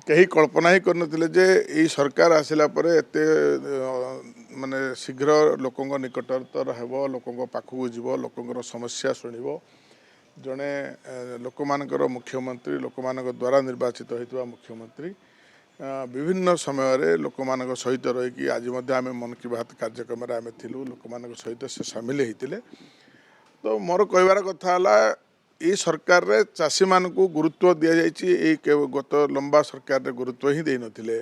कहीं कल्पना ही करनथिले जे ई सरकार आसिला परे एते माने शीघ्र लोकंक निकटतर हेबो लोकंक पाखु जीवो लोकंकर समस्या शुणिबो जड़े लोक मानकर मुख्यमंत्री लोक मानक द्वारा निर्वाचित होइतबा मुख्यमंत्री विभिन्न समय लोक मानक सहित रही आज आम मन की बात कार्यक्रम आम थिलु लोक मानक सहित से सामिल होते तो मोर कहबार कथा ये सरकार रे चाषी मान को गुरुत्व दि जाइए गत लंबा सरकार रे गुरुत्व ही दे नथिले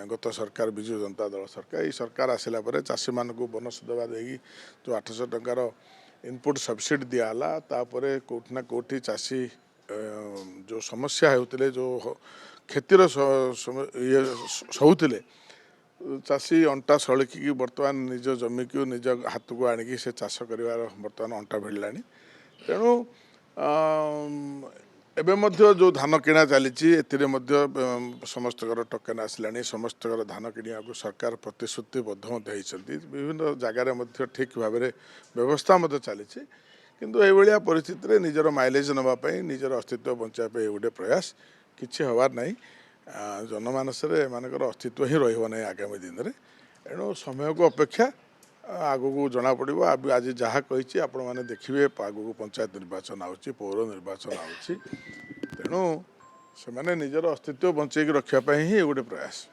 गत सरकार विजु जनता दल सरकार ये सरकार आसिला परे चाषी मान को बोनस देवा देगी जो 800 टंकार इनपुट सब्सिडी दियाला तापरे कोठी ना कोठी चाषी जो समस्या होते जो क्षतिर ये सहूले चाषी अंटा सड़की बर्तमान निज जमी को निज हाथ को आणिकी से चाष कर बर्तमान अंटा भिड़ला तेणु एबे मध्य जो धान किणा चली समस्त टोकन आसला समस्त धान किणा को सरकार प्रतिश्रुतिबद्ध विभिन्न जगार ठीक भाव व्यवस्था चली किंतु ये परिस्थिति निजर माइलेज नापी निजर अस्तित्व बचाई गोटे प्रयास किसी हबार ना जनमानस एमर अस्तित्व ही रही आगामी दिन में एणु समय को अपेक्षा आगु को जना पड़ो आज जहाँ कही आपण मैंने देखिए आगु पंचायत निर्वाचन आउची पौर निर्वाचन आउची तेणु से निजर अस्तित्व बंचेक रखापी ही गोटे प्रयास।